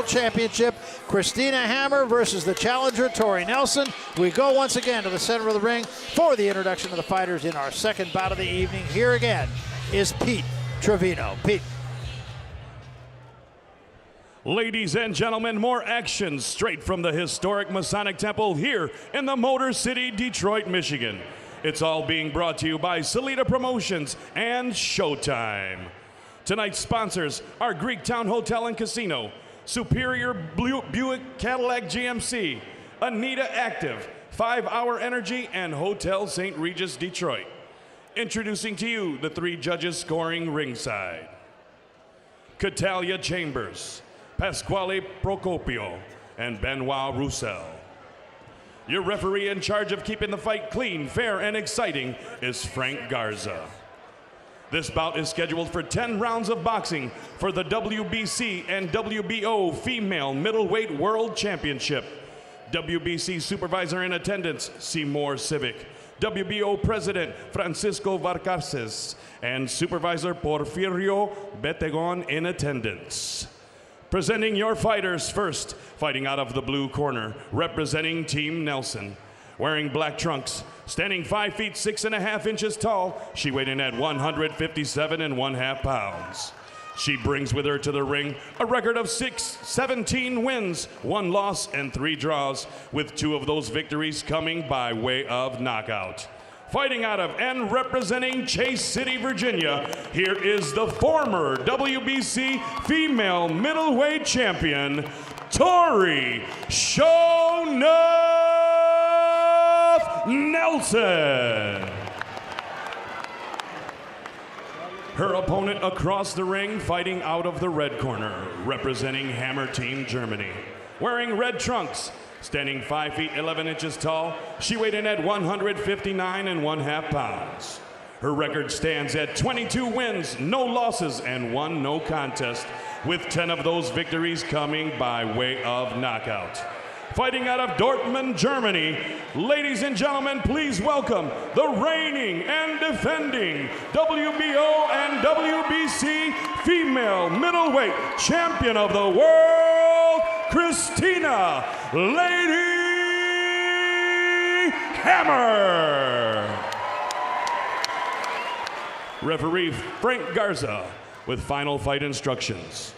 World Championship. Christina Hammer versus the challenger, Tori Nelson. We go once again to the center of the ring for the introduction of the fighters in our second bout of the evening. Here again is Pete Trevino. Pete. Ladies and gentlemen, more action straight from the historic Masonic Temple here in the Motor City, Detroit, Michigan. It's all being brought to you by Salida Promotions and Showtime. Tonight's sponsors are Greektown Hotel and Casino, Superior Buick Cadillac GMC, Anita Active, 5 Hour Energy, and Hotel St. Regis, Detroit. Introducing to you the 3 judges scoring ringside. Catalia Chambers, Pasquale Procopio, and Benoit Roussel. Your referee in charge of keeping the fight clean, fair, and exciting is Frank Garza. This bout is scheduled for 10 rounds of boxing for the WBC and WBO Female Middleweight World Championship. WBC Supervisor in attendance, Seymour Civic. WBO President, Francisco Varcarces. And Supervisor Porfirio Betegon in attendance. Presenting your fighters first, fighting out of the blue corner, representing Team Nelson. Wearing black trunks, standing 5 feet 6.5 inches tall, she weighed in at 157.5 pounds. She brings with her to the ring a record of 17 wins, 1 loss, and 3 draws, with 2 of those victories coming by way of knockout. Fighting out of and representing Chase City, Virginia, here is the former WBC Female Middleweight Champion, Tori Shonuff Nelson. Her opponent across the ring, fighting out of the red corner, representing Hammer Team Germany. Wearing red trunks, standing 5 feet 11 inches tall, she weighed in at 159.5 pounds. Her record stands at 22 wins, no losses, and 1 no contest, with 10 of those victories coming by way of knockout. Fighting out of Dortmund, Germany, ladies and gentlemen, please welcome the reigning and defending WBO and WBC Female Middleweight Champion of the World, Christina Lady Hammer. Referee Frank Garza with final fight instructions.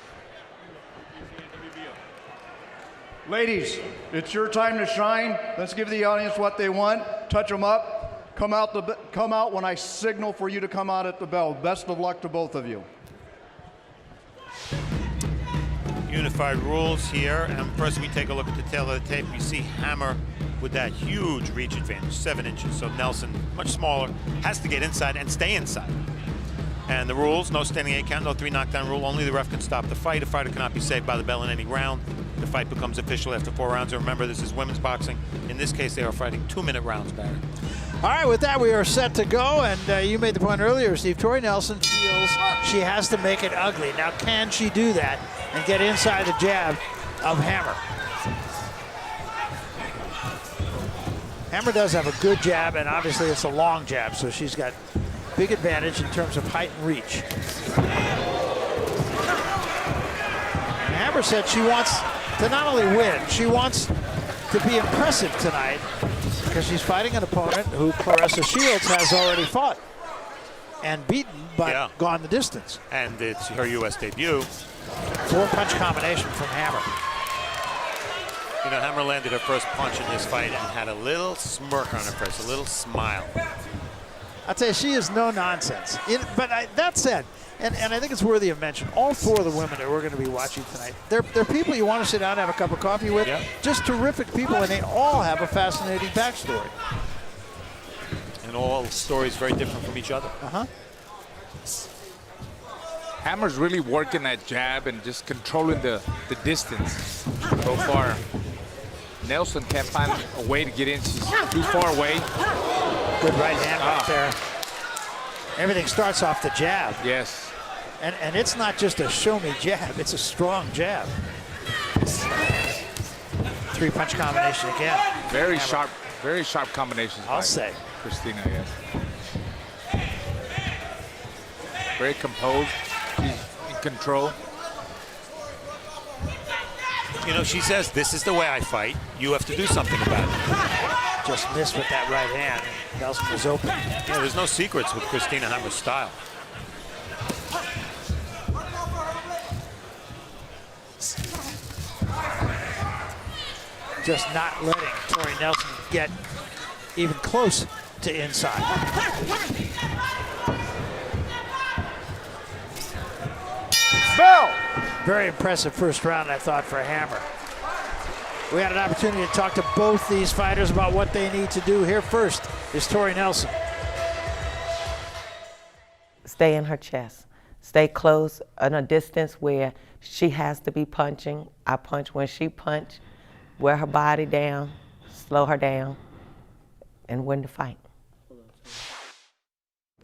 Ladies, it's your time to shine. Let's give the audience what they want. Touch them up. Come out when I signal for you to come out at the bell. Best of luck to both of you. Unified rules here, and first we take a look at the tail of the tape. We see Hammer with that huge reach advantage, 7 inches. So Nelson, much smaller, has to get inside and stay inside. And the rules, no standing 8 count, no 3 knockdown rule. Only the ref can stop the fight. A fighter cannot be saved by the bell in any round. The fight becomes official after 4 rounds. And remember, this is women's boxing. In this case, they are fighting 2-minute rounds, Barry. All right, with that, we are set to go. And you made the point earlier, Steve. Tori Nelson feels she has to make it ugly. Now, can she do that and get inside the jab of Hammer? Hammer does have a good jab, and obviously it's a long jab, so she's got big advantage in terms of height and reach. And Hammer said she wants to not only win, she wants to be impressive tonight because she's fighting an opponent who Clarissa Shields has already fought and beaten, but gone the distance. And it's her U.S. debut. 4-punch combination from Hammer. You know, Hammer landed her first punch in this fight and had a little smirk on her face, a little smile. I'll tell you, she is no nonsense. But that said, and I think it's worthy of mention, all 4 of the women that we're going to be watching tonight, they're people you want to sit down and have a cup of coffee with. Yeah. Just terrific people, and they all have a fascinating backstory. And all stories very different from each other. Hammer's really working that jab and just controlling the distance so far. Nelson can't find a way to get in. She's too far away. Good right hand right there. Everything starts off the jab. Yes. And it's not just a show-me jab. It's a strong jab. 3-punch combination again. Very sharp combinations. I'll say. Christina, yes. Very composed. She's in control. You know, she says, this is the way I fight. You have to do something about it. Just missed with that right hand. Nelson was open. Yeah, there's no secrets with Christina Hammer's style. Just not letting Tori Nelson get even close to inside. Bell! Very impressive first round, I thought, for Hammer. We had an opportunity to talk to both these fighters about what they need to do. Here first is Tori Nelson. Stay in her chest. Stay close at a distance where she has to be punching. I punch when she punch. Wear her body down, slow her down, and win the fight.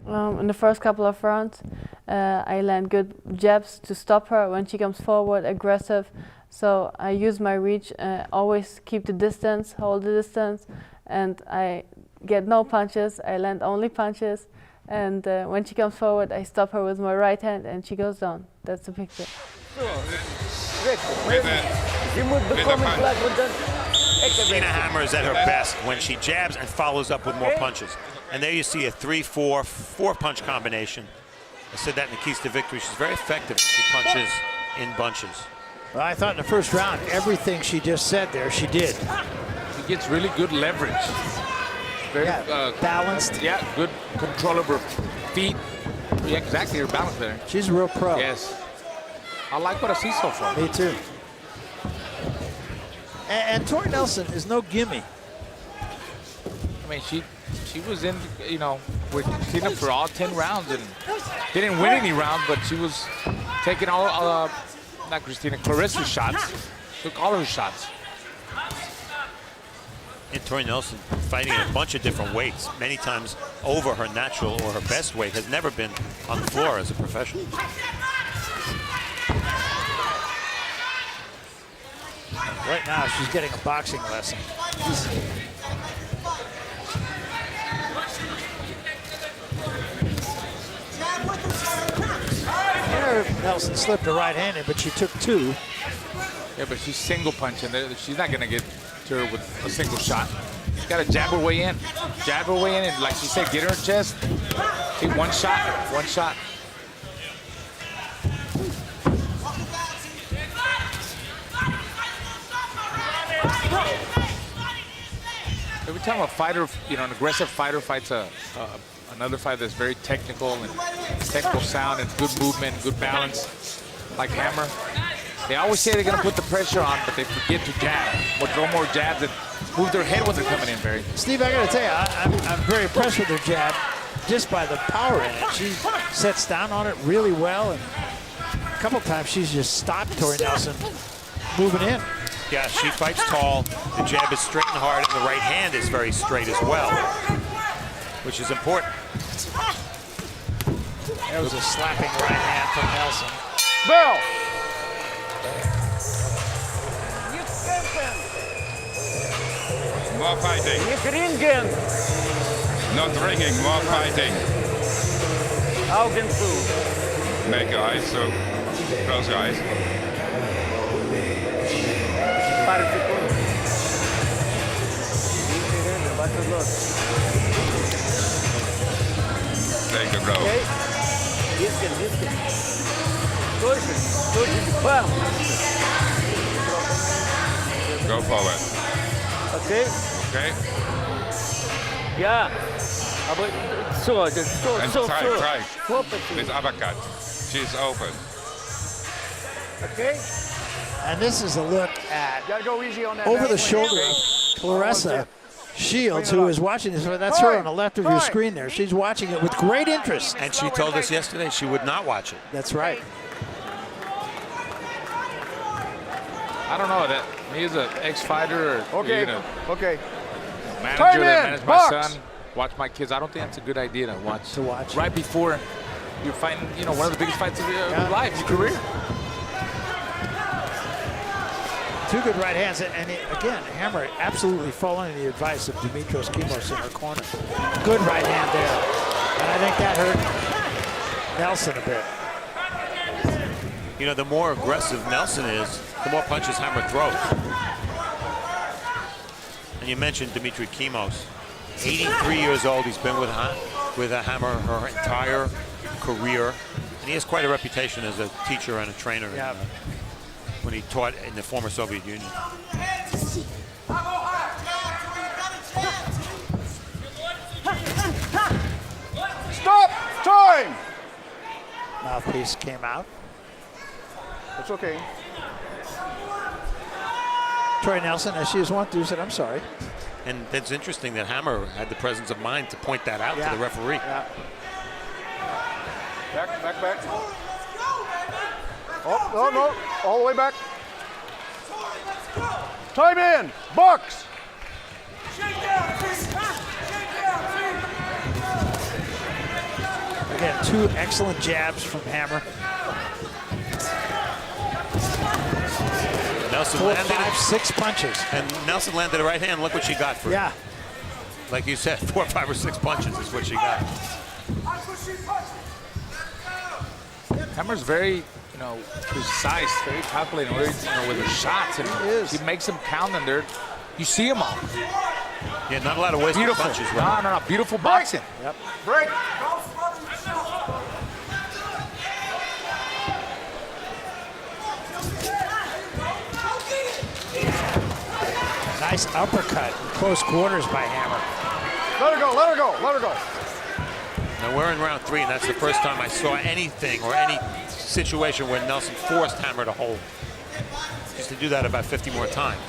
In the first couple of rounds, I land good jabs to stop her when she comes forward, aggressive. So I use my reach, always keep the distance, hold the distance, and I get no punches. I land only punches. And when she comes forward, I stop her with my right hand, and she goes down. That's the picture. Christina Hammer is at her best when she jabs and follows up with more punches. And there you see a 3-4, 4-punch combination. I said that in the keys to victory. She's very effective when she punches in bunches. Well, I thought in the first round, everything she just said there, she did. She gets really good leverage. Very balanced. Yeah, good control of her feet. Yeah, exactly, her balance there. She's a real pro. Yes. I like what I see so far. Me too. And Tori Nelson is no gimme. I mean, she was in, you know, with Christina for all 10 rounds and didn't win any rounds, but she was taking all, not Christina, Clarissa's shots. Took all her shots. And Tori Nelson fighting in a bunch of different weights, many times over her natural or her best weight, has never been on the floor as a professional. Right now, she's getting a boxing lesson. There, Nelson slipped a right-handed, but she took two. Yeah, but she's single punching. She's not gonna get to her with a single shot. She's gotta jab her way in. Jab her way in, and like she said, get her in chest. Take one shot, one shot. Every time a fighter, you know, an aggressive fighter fights another fighter that's very technical and technical sound and good movement, good balance, like Hammer, they always say they're gonna put the pressure on, but they forget to jab or throw more jabs and move their head when they're coming in, Barry. Steve, I gotta tell you, I'm very impressed with her jab just by the power in it. She sets down on it really well, and a couple times she's just stopped Tori Nelson moving in. Yeah, she fights tall. The jab is straight and hard, and the right hand is very straight as well, which is important. There was a slapping right hand from Nelson. Bell! More fighting. Not ringing, more fighting. Augen zu. Make your eyes so. Close your eyes. Para segundos. Bate los. Take a blow. Okay. Disque. Dois de pão. Go forward. Okay. Okay? Ja. Aber so. And try. With uppercut. She's open. Okay. And this is a look at Gotta go easy on that. over the back. shoulder of Clarissa Shields, who is watching this. That's her on the left of your screen there. She's watching it with great interest. And she told us yesterday she would not watch it. That's right. I don't know that he's an ex-fighter or Okay, you know, okay. manager Time that in, managed box. my son. Watch my kids. I don't think that's a good idea to watch. To watch. right before you're fighting, you know, one of the biggest fights of your life, your career. Two good right hands, and again, Hammer absolutely following the advice of Dimitros Kimos in her corner. Good right hand there, and I think that hurt Nelson a bit. You know, the more aggressive Nelson is, the more punches Hammer throws. And you mentioned Dmitry Kimos. 83 years old. He's been with a Hammer her entire career. And he has quite a reputation as a teacher and a trainer when he taught in the former Soviet Union. Stop! Time! Mouthpiece came out. It's okay. Tori Nelson, as she was wont to, said, I'm sorry. And it's interesting that Hammer had the presence of mind to point that out to the referee. Yeah. Back. Oh, no. All the way back. Time in. Box. Again, 2 excellent jabs from Hammer. Nelson 4, landed 5, 6 punches. And Nelson landed a right hand. Look what she got for it. Yeah. Like you said, 4, 5, or 6 punches is what she got. Hammer's very, precise, very calculating, with her shots, and she makes them count, and you see them all. Yeah, not a lot of wasted punches, right? No, beautiful boxing. Yep. Break. Nice uppercut in close quarters by Hammer. Let her go. Now we're in round 3, and that's the first time I saw anything or any situation where Nelson forced Hammer to hold. He used to do that about 50 more times.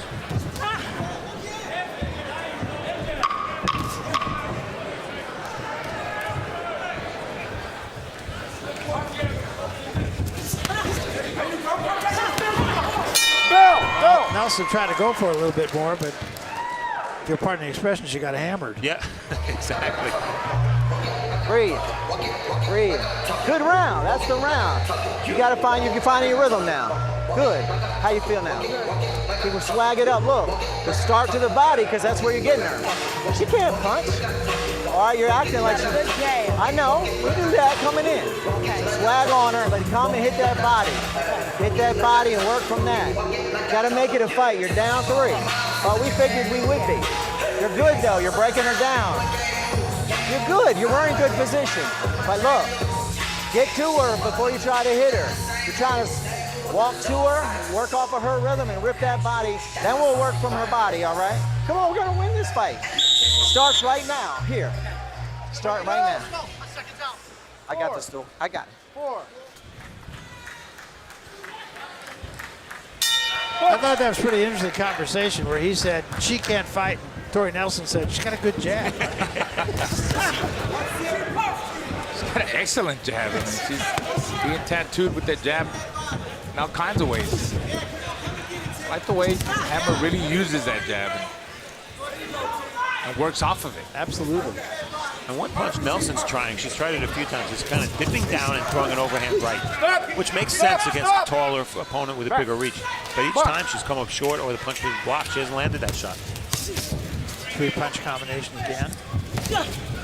Nelson tried to go for it a little bit more, but if you'll pardon the expression, she got hammered. Yeah, exactly. Breathe. Good round. That's the round. You can find your rhythm now. Good. How you feel now? People swag it up. Look, the start to the body, because that's where you're getting her. She can't punch. All right, you're acting like she. I know. We do that coming in. Swag on her, but come and hit that body. Hit that body and work from that. Got to make it a fight. You're down 3. We figured we would be. You're good though. You're breaking her down. You're good. You're in good position. But look, get to her before you try to hit her. You're trying to walk to her, work off of her rhythm, and rip that body. Then we'll work from her body, all right? Come on, we're going to win this fight. Starts right now. Here. Start right now. I got this, though. I got it. 4. I thought that was a pretty interesting conversation where he said she can't fight, and Tori Nelson said she's got a good jab. She's got an excellent jab. I mean, she's being tattooed with that jab in all kinds of ways. I like the way Hammer really uses that jab and works off of it. Absolutely. And one punch Nelson's trying, she's tried it a few times, is kind of dipping down and throwing an overhand right, which makes sense against a taller opponent with a bigger reach. But each time she's come up short or the punch was blocked, she hasn't landed that shot. 3-punch combination again.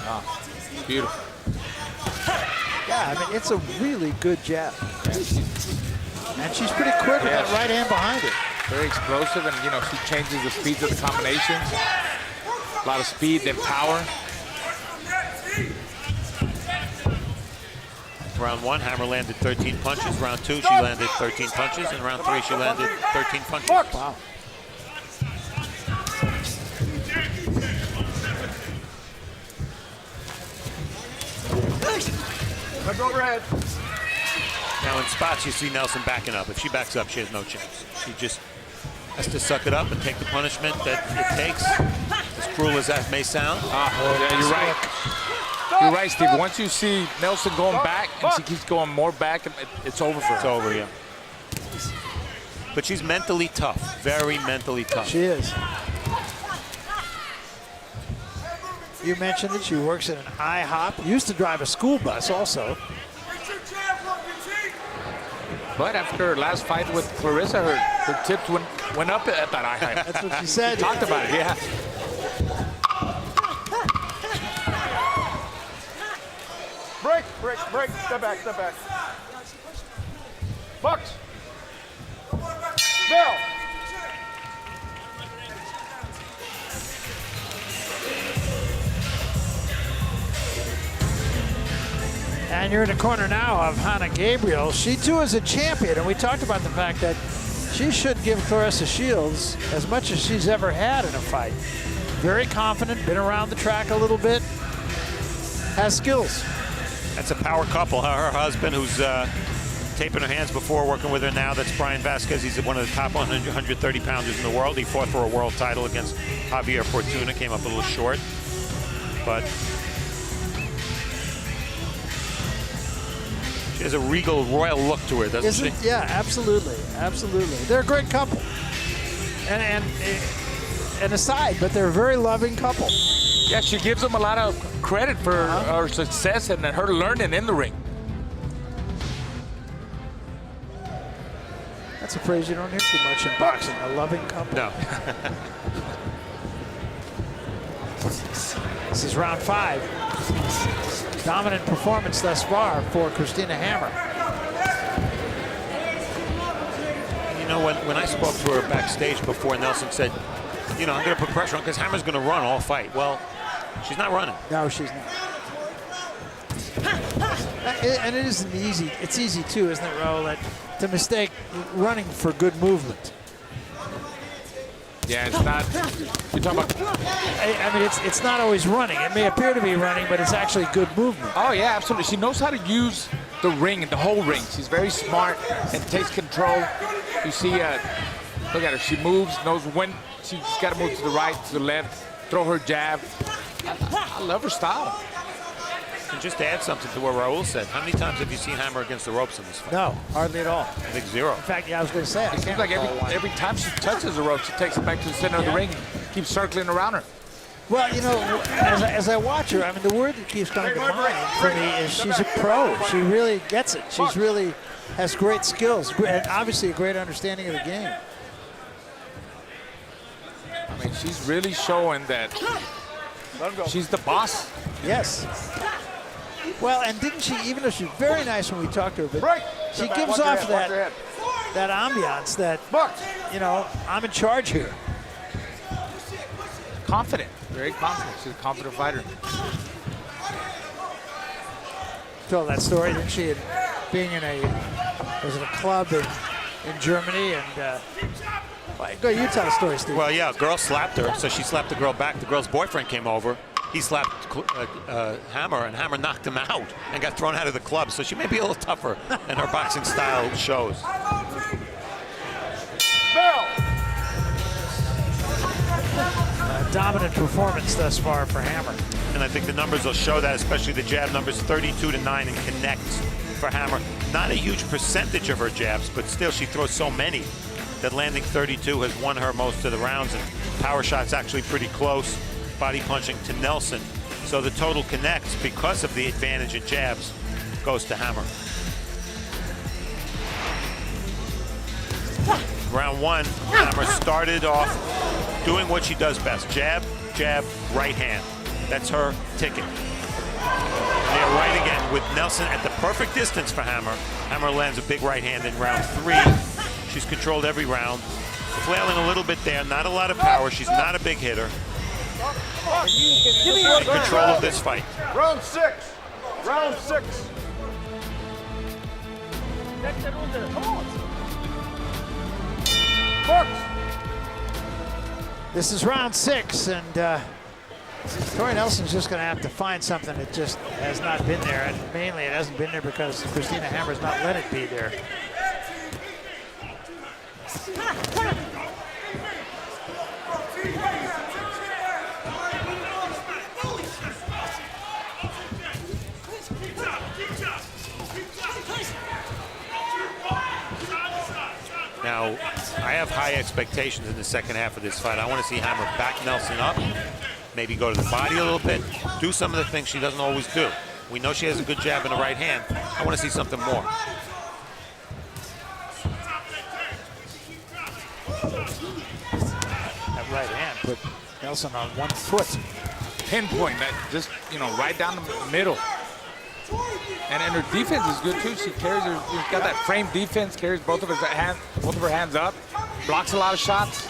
Oh, beautiful. Yeah, I mean, it's a really good jab. And she's pretty quick with that right hand behind it. Very explosive, and she changes the speeds of the combinations. A lot of speed, then power. Round 1, Hammer landed 13 punches. Round 2, she landed 13 punches. And round 3, she landed 13 punches. Wow. Let's overhead. Now in spots, you see Nelson backing up. If she backs up, she has no chance. She just has to suck it up and take the punishment that it takes. As cruel as that may sound. Yeah, you're right. You're right, Steve. Once you see Nelson going back and she keeps going more back, it's over for her. It's over, yeah. But she's mentally tough. Very mentally tough. She is. You mentioned that she works at an IHOP. Used to drive a school bus also. But after her last fight with Clarissa, her tips went up at that IHOP. That's what she said. She talked about it, yeah. Break. Step back. Box. Bell. And you're in the corner now of Hannah Gabriel. She too is a champion, and we talked about the fact that she should give Clarissa Shields as much as she's ever had in a fight. Very confident, been around the track a little bit, has skills. That's a power couple. Her husband, who's taping her hands before, working with her now, that's Brian Vasquez. He's one of the top 130 pounders in the world. He fought for a world title against Javier Fortuna, came up a little short. But she has a regal, royal look to her, doesn't she? Yeah, absolutely, absolutely. They're a great couple. And aside, but they're a very loving couple. Yeah, she gives them a lot of credit for her success and her learning in the ring. That's a phrase you don't hear too much in boxing, a loving couple. No. This is round 5. Dominant performance thus far for Christina Hammer. You know, when I spoke to her backstage before, Nelson said, you know, I'm going to put pressure on because Hammer's going to run all fight. Well, she's not running. No, she's not. And it isn't easy. It's easy too, isn't it, Raul, to mistake running for good movement. Yeah, it's not. You're talking about. I mean, it's not always running. It may appear to be running, but it's actually good movement. Oh yeah, absolutely. She knows how to use the ring and the whole ring. She's very smart and takes control. You see, look at her. She moves, knows when she's got to move to the right, to the left, throw her jab. I love her style. And just to add something to what Raul said, how many times have you seen Hammer against the ropes in this fight? No, hardly at all. I think 0. In fact, yeah, I was going to say. It seems like every time she touches the rope, she takes it back to the center of the ring, keeps circling around her. Well, you know, as I watch her, I mean, the word that keeps coming to mind for me is she's a pro. She really gets it. She's really has great skills and obviously a great understanding of the game. I mean, she's really showing that she's the boss. Yes. Well, and didn't she, even though she's very nice when we talked to her, but she gives off that ambiance that, you know, I'm in charge here. Confident, very confident. She's a confident fighter. Told that story, didn't she? Being in a club in Germany, and go, you tell the story, Steve. Well, yeah, a girl slapped her, so she slapped the girl back. The girl's boyfriend came over. He slapped Hammer, and Hammer knocked him out and got thrown out of the club. So she may be a little tougher than her boxing style shows. Dominant performance thus far for Hammer. And I think the numbers will show that, especially the jab numbers, 32-9 in connects for Hammer. Not a huge percentage of her jabs, but still she throws so many that landing 32 has won her most of the rounds, and power shots actually pretty close. Body punching to Nelson. So the total connects, because of the advantage in jabs, goes to Hammer. Round 1, Hammer started off doing what she does best. Jab, jab, right hand. That's her ticket. They're right again with Nelson at the perfect distance for Hammer. Hammer lands a big right hand in round 3. She's controlled every round. Flailing a little bit there, not a lot of power. She's not a big hitter. In control of this fight. Round 6. Round 6. This is round 6, and Tori Nelson's just going to have to find something that just has not been there, and mainly it hasn't been there because Christina Hammer's not let it be there. Now, I have high expectations in the second half of this fight. I want to see Hammer back Nelson up, maybe go to the body a little bit, do some of the things she doesn't always do. We know she has a good jab in the right hand. I want to see something more. That right hand put Nelson on one foot. Pinpoint that, just, you know, right down the middle. And her defense is good too. She carries her, she's got that frame defense, carries both of her hands up, blocks a lot of shots,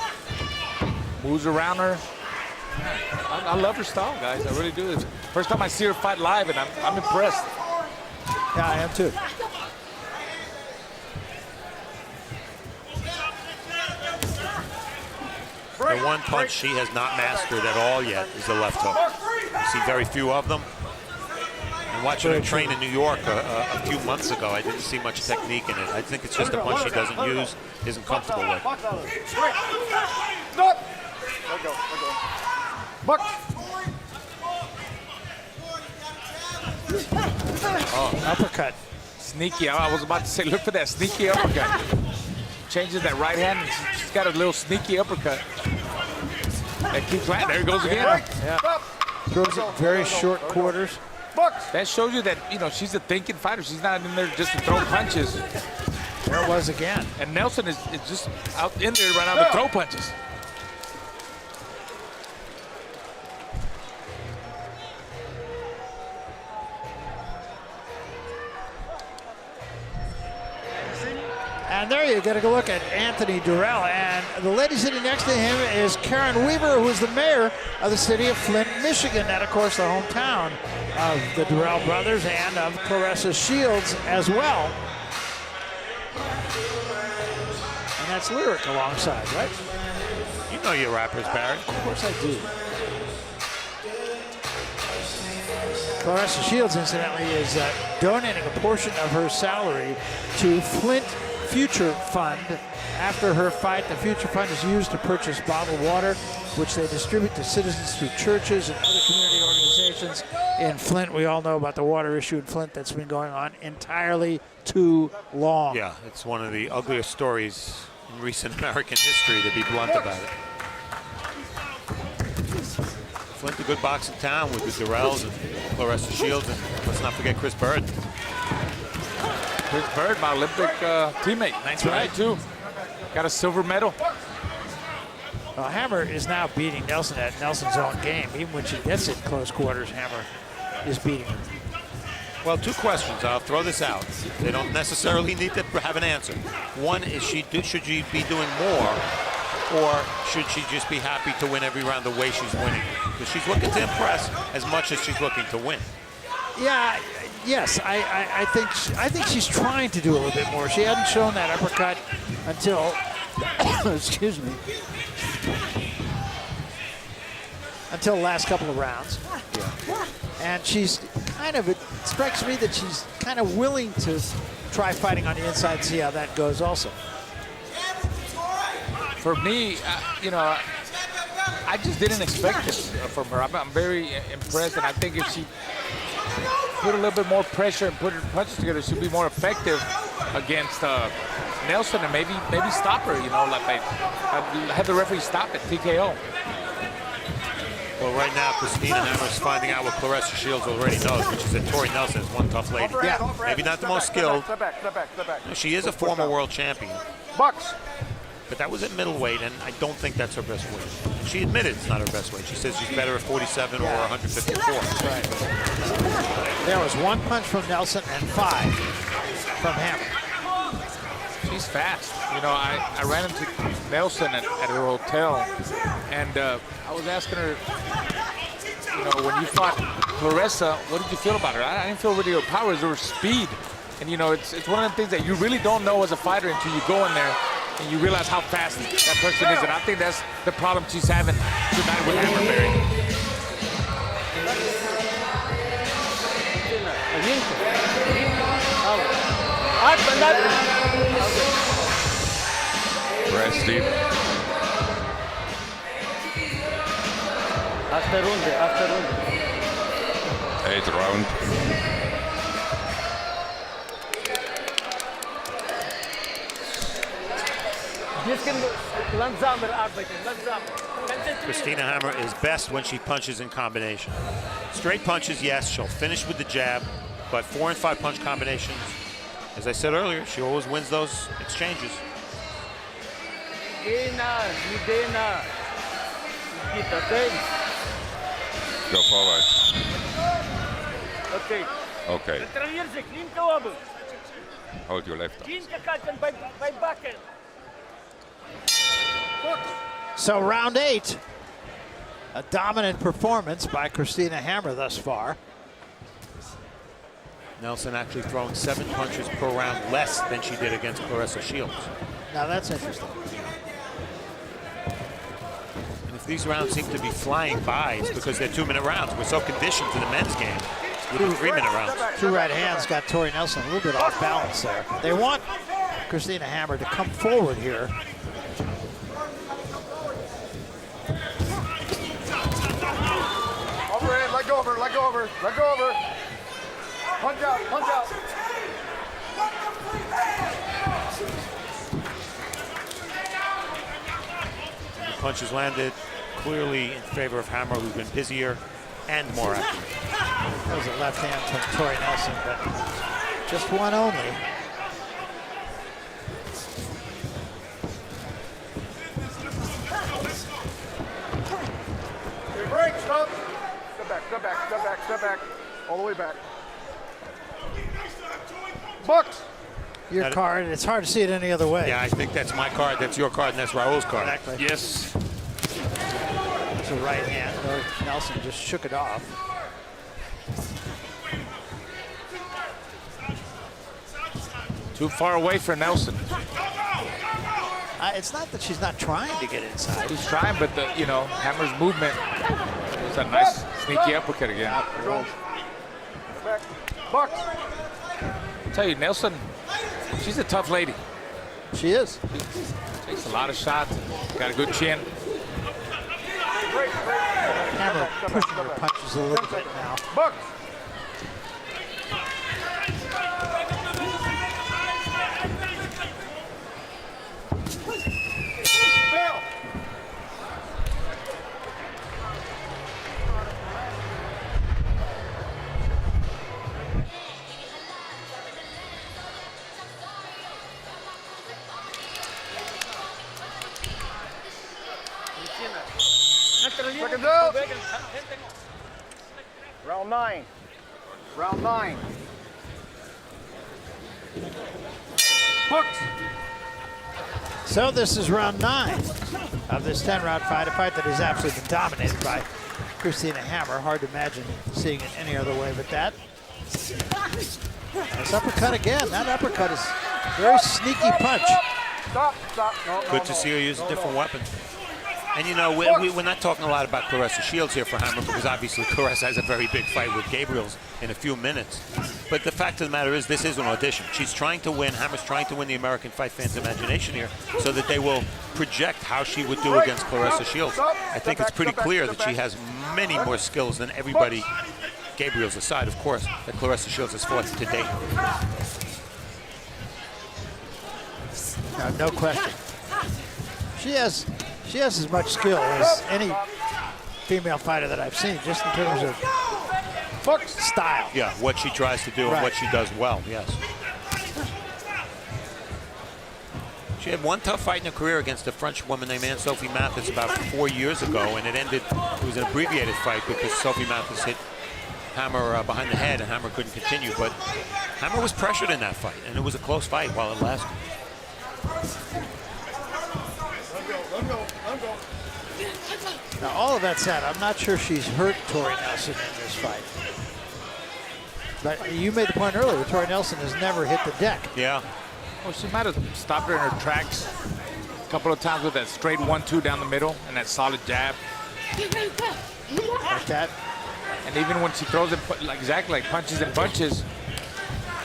moves around her. I love her style, guys. I really do. It's the first time I see her fight live, and I'm impressed. Yeah, I am too. The one punch she has not mastered at all yet is the left hook. You see very few of them. And watching her train in New York a few months ago, I didn't see much technique in it. I think it's just a punch she doesn't use, isn't comfortable with. Oh, uppercut. Sneaky. I was about to say, look for that sneaky uppercut. Changes that right hand. She's got a little sneaky uppercut. That keeps landing. There it goes again. Yeah. Throws it very short quarters. That shows you that, you know, she's a thinking fighter. She's not in there just to throw punches. There it was again. And Nelson is just out in there right now to throw punches. And there you get a look at Anthony Durrell. And the lady sitting next to him is Karen Weaver, who is the mayor of the city of Flint, Michigan. That, of course, the hometown of the Durrell brothers and of Claressa Shields as well. And that's Lyric alongside, right? You know your rappers, Barry. Of course I do. Claressa Shields, incidentally, is donating a portion of her salary to Flint Future Fund. After her fight, the Future Fund is used to purchase bottled water, which they distribute to citizens through churches and other community organizations in Flint. We all know about the water issue in Flint that's been going on entirely too long. Yeah, it's one of the ugliest stories in recent American history, to be blunt about it. Flint, a good boxing town with the Durrells and Claressa Shields, and let's not forget Chris Bird. Chris Bird, my Olympic teammate, 1992. Got a silver medal. Well, Hammer is now beating Nelson at Nelson's own game. Even when she gets in close quarters, Hammer is beating her. Well, two questions. I'll throw this out. They don't necessarily need to have an answer. One is, should she be doing more, or should she just be happy to win every round the way she's winning? Because she's looking to impress as much as she's looking to win. Yeah, yes, I think she's trying to do a little bit more. She hadn't shown that uppercut until, excuse me, until the last couple of rounds. Yeah. And she's kind of, it strikes me that she's kind of willing to try fighting on the inside and see how that goes also. For me, you know, I just didn't expect this from her. I'm very impressed, and I think if she put a little bit more pressure and put her punches together, she'll be more effective against Nelson, and maybe stop her. You know, like have the referee stop it, TKO. Well, right now, Christina Hammer's finding out what Claressa Shields already knows, which is that Tori Nelson is one tough lady. Yeah. Maybe not the most skilled. She is a former world champion. But that was at middleweight, and I don't think that's her best weight. And she admitted it's not her best weight. She says she's better at 47 or 154. Right. There was one punch from Nelson and 5 from Hammer. She's fast. You know, I ran into Nelson at her hotel, and I was asking her, you know, when you fought Claressa, what did you feel about her? I didn't feel really her power, it was her speed. And, you know, it's one of the things that you really don't know as a fighter until you go in there and you realize how fast that person is. And I think that's the problem she's having tonight with Hammer, Barry. Rest deep. After round. 8th round. Christina Hammer is best when she punches in combination. Straight punches, yes, she'll finish with the jab, but 4 and 5 punch combinations, as I said earlier, she always wins those exchanges. Go forward. Okay. Okay. Hold your left arm. So round 8, a dominant performance by Christina Hammer thus far. Nelson actually throwing 7 punches per round less than she did against Claressa Shields. Now that's interesting. And if these rounds seem to be flying by, it's because they're 2-minute rounds. We're so conditioned to the men's game with the 3-minute rounds. 2 right hands got Tori Nelson a little bit off balance there. They want Christina Hammer to come forward here. Overhead, let go of her, let go of her, let go of her. Punch out, punch out. The punches landed clearly in favor of Hammer, who's been busier and more active. That was a left hand from Tori Nelson, but just one only. Break, stop. Step back, step back, step back, step back. All the way back. Bucks. Your card, it's hard to see it any other way. Yeah, I think that's my card, that's your card, and that's Raul's card. Exactly. Yes. It's a right hand. Nelson just shook it off. Too far away for Nelson. It's not that she's not trying to get inside. He's trying, but the Hammer's movement is a nice sneaky uppercut again. Back. Bucks. I'll tell you, Nelson, she's a tough lady. She is. She takes a lot of shots. Got a good chin. Hammer pushing her punches a little bit now. Bucks. Seconds out. Round 9. Round 9. Hooked. So this is round 9 of this 10-round fight, a fight that is absolutely dominated by Christina Hammer. Hard to imagine seeing it any other way but that. Nice uppercut again. That uppercut is a very sneaky punch. Stop, stop. No, Good to see her use a different weapon. And we're not talking a lot about Claressa Shields here for Hammer because obviously Claressa has a very big fight with Gabriel's in a few minutes. But the fact of the matter is this is an audition. She's trying to win, Hammer's trying to win the American fight fans' imagination here so that they will project how she would do against Claressa Shields. I think it's pretty clear that she has many more skills than everybody, Gabriel's aside, of course, that Claressa Shields has fought to date. No question. She has as much skill as any female fighter that I've seen, just in terms of style. Yeah, what she tries to do and what she does well, yes. She had one tough fight in her career against a French woman named Sophie Mathis about 4 years ago, and it was an abbreviated fight because Sophie Mathis hit Hammer behind the head and Hammer couldn't continue, but Hammer was pressured in that fight, and it was a close fight while it lasted. Now, all of that said, I'm not sure she's hurt Tori Nelson in this fight. But you made the point earlier, Tori Nelson has never hit the deck. Yeah. Well, she might have stopped her in her tracks a couple of times with that straight 1-2 down the middle and that solid jab. Like that. And even when she throws it exactly like punches and bunches,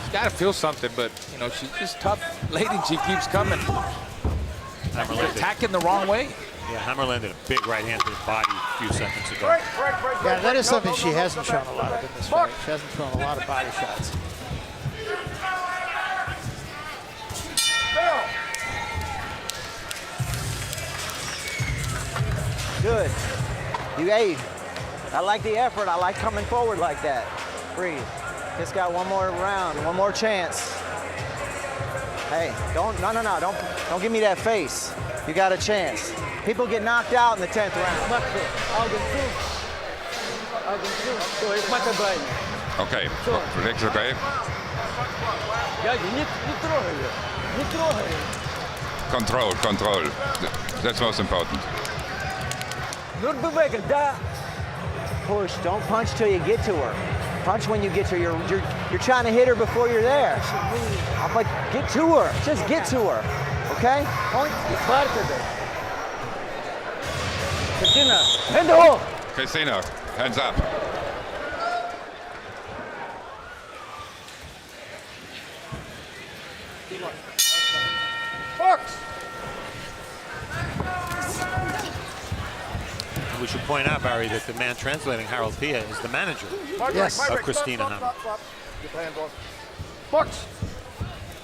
she's got to feel something, but, she's just tough lady and she keeps coming. She's attacking the wrong way. Yeah, Hammer landed a big right hand to the body a few seconds ago. Yeah, that is something she hasn't shown a lot of in this fight. She hasn't thrown a lot of body shots. Good. I like the effort. I like coming forward like that. Breathe. Just got one more round, one more chance. Hey, no, don't give me that face. You got a chance. People get knocked out in the 10th round. Okay, legs okay. Yeah, you throw it. You throw it. Control. That's most important. Not bewegen, da. Push. Don't punch till you get to her. Punch when you get to her. You're trying to hit her before you're there. I'm like, get to her. Just get to her. Okay? Point. Christina, hand hoch. Christina, hands up. Box. We should point out, Barry, that the man translating Harold Pia is the manager of Christina Hammer. Get the hands off. Box.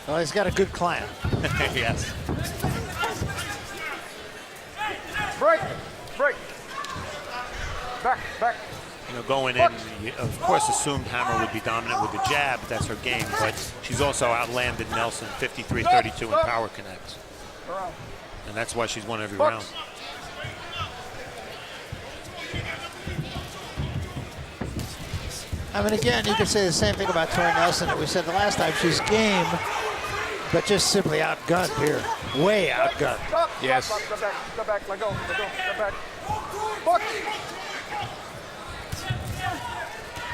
Well, he's got a good client. Yes. Break. Back. You know, going in, you, of course, assumed Hammer would be dominant with the jab. That's her game. But she's also outlanded Nelson 53-32 in power connects. And that's why she's won every round. I mean, again, you could say the same thing about Tori Nelson that we said the last time. She's game, but just simply outgunned here. Way outgunned. Yes. Go back, let go, back. Box.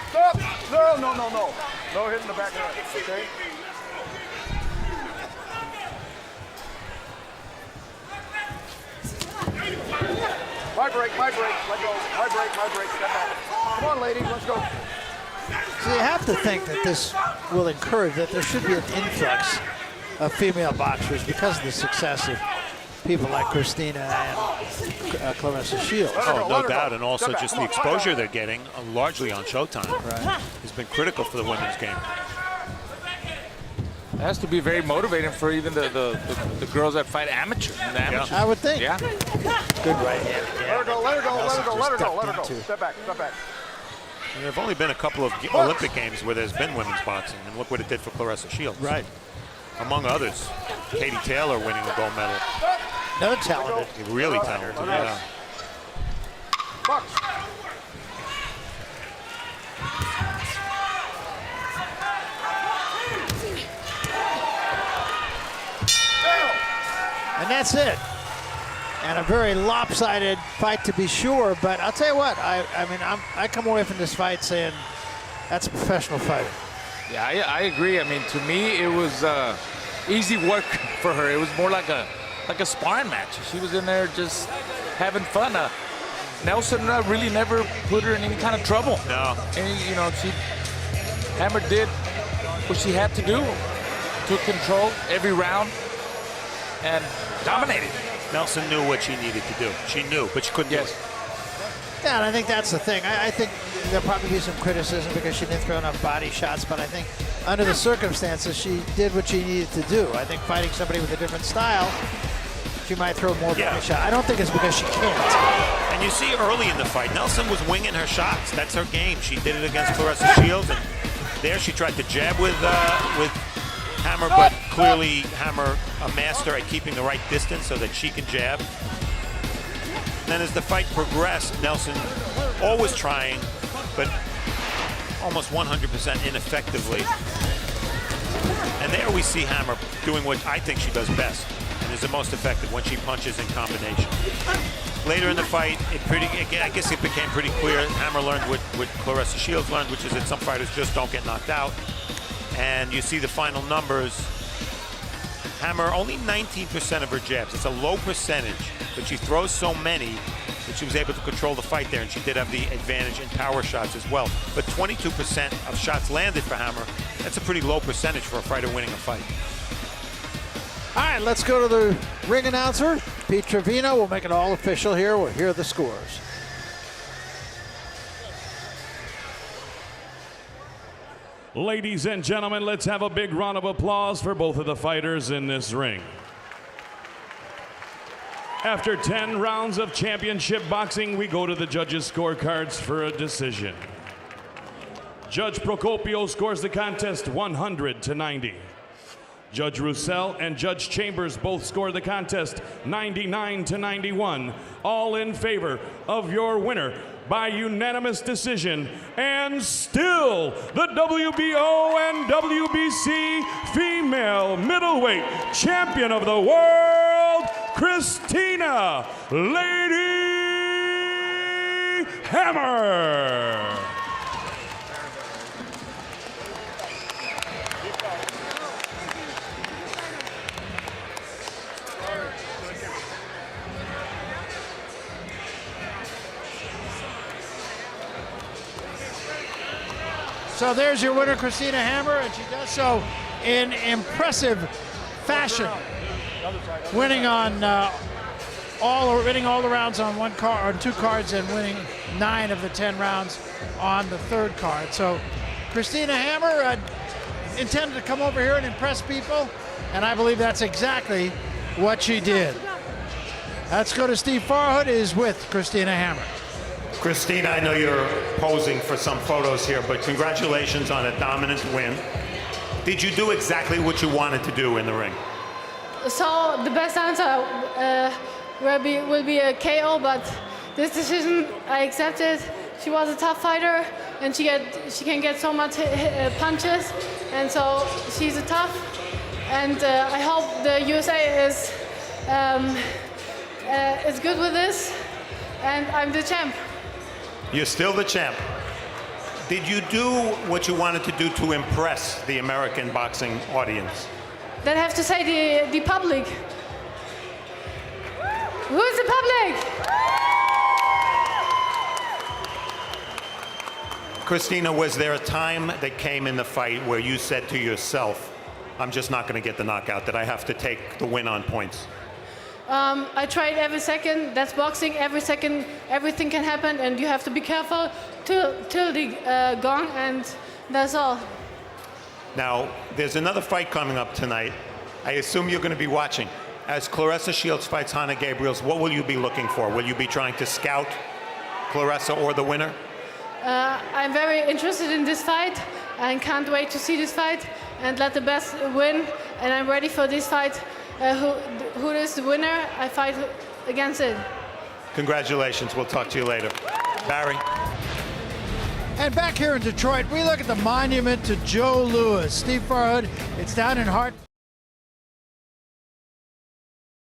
Stop. No. No hitting the back of the head, okay? My break, let go. My break, step back. Come on, lady, let's go. So you have to think that this will encourage that there should be an influx of female boxers because of the success of people like Christina and Clarissa Shields. Oh, no doubt, and also just the exposure they're getting, largely on Showtime, has been critical for the women's game. It has to be very motivating for even the girls that fight amateur. I would think. Yeah. Good right hand. Yeah. Let her go. Step back. And there have only been a couple of Olympic Games where there's been women's boxing, and look what it did for Clarissa Shields. Right. Among others, Katie Taylor winning a gold medal. Another talented. Really talented, yeah. Box. And that's it. And a very lopsided fight to be sure, but I'll tell you what, I come away from this fight saying that's a professional fighter. Yeah, I agree. I mean, to me, it was easy work for her. It was more like a sparring match. She was in there just having fun. Nelson really never put her in any kind of trouble. No. And, you know, Hammer did what she had to do. Took control every round and dominated. Nelson knew what she needed to do. She knew, but she couldn't do it. Yeah, and I think that's the thing. I think there'll probably be some criticism because she didn't throw enough body shots, but I think under the circumstances, she did what she needed to do. I think fighting somebody with a different style, she might throw more body shots. I don't think it's because she can't. And you see early in the fight, Nelson was winging her shots. That's her game. She did it against Clarissa Shields, and there she tried to jab with Hammer, but clearly Hammer a master at keeping the right distance so that she can jab. Then as the fight progressed, Nelson always trying, but almost 100% ineffectively. And there we see Hammer doing what I think she does best and is the most effective when she punches in combination. Later in the fight, I guess it became pretty clear. Hammer learned what Clarissa Shields learned, which is that some fighters just don't get knocked out. And you see the final numbers. Hammer, only 19% of her jabs. It's a low percentage, but she throws so many that she was able to control the fight there, and she did have the advantage in power shots as well. But 22% of shots landed for Hammer. That's a pretty low percentage for a fighter winning a fight. All right, let's go to the ring announcer, Pete Trevino. We'll make it all official here. We'll hear the scores. Ladies and gentlemen, let's have a big round of applause for both of the fighters in this ring. After 10 rounds of championship boxing, we go to the judges' scorecards for a decision. Judge Procopio scores the contest 100-90. Judge Roussel and Judge Chambers both score the contest 99-91, all in favor of your winner by unanimous decision, and still the WBO and WBC female middleweight champion of the world, Christina Lady Hammer. So there's your winner, Christina Hammer, and she does so in impressive fashion, winning on all the rounds on one card, on 2 cards, and winning 9 of the 10 rounds on the 3rd card. So Christina Hammer intended to come over here and impress people, and I believe that's exactly what she did. Let's go to Steve Farhood, is with Christina Hammer. Christina, I know you're posing for some photos here, but congratulations on a dominant win. Did you do exactly what you wanted to do in the ring? So the best answer will be a KO, but this decision I accepted. She was a tough fighter, and she can get so much punches, and so she's a tough. And I hope the USA is good with this, and I'm the champ. You're still the champ. Did you do what you wanted to do to impress the American boxing audience? Then I have to say the public. Who's the public? Christina, was there a time that came in the fight where you said to yourself, I'm just not going to get the knockout, that I have to take the win on points? I tried every second. That's boxing. Every second, everything can happen, and you have to be careful till the gong, and that's all. Now, there's another fight coming up tonight. I assume you're going to be watching. As Claressa Shields fights Hannah Gabriels, what will you be looking for? Will you be trying to scout Claressa or the winner? I'm very interested in this fight and can't wait to see this fight and let the best win. And I'm ready for this fight. Who is the winner? I fight against it. Congratulations. We'll talk to you later. Barry. And back here in Detroit, we look at the monument to Joe Louis. Steve Farhood, it's down in Hart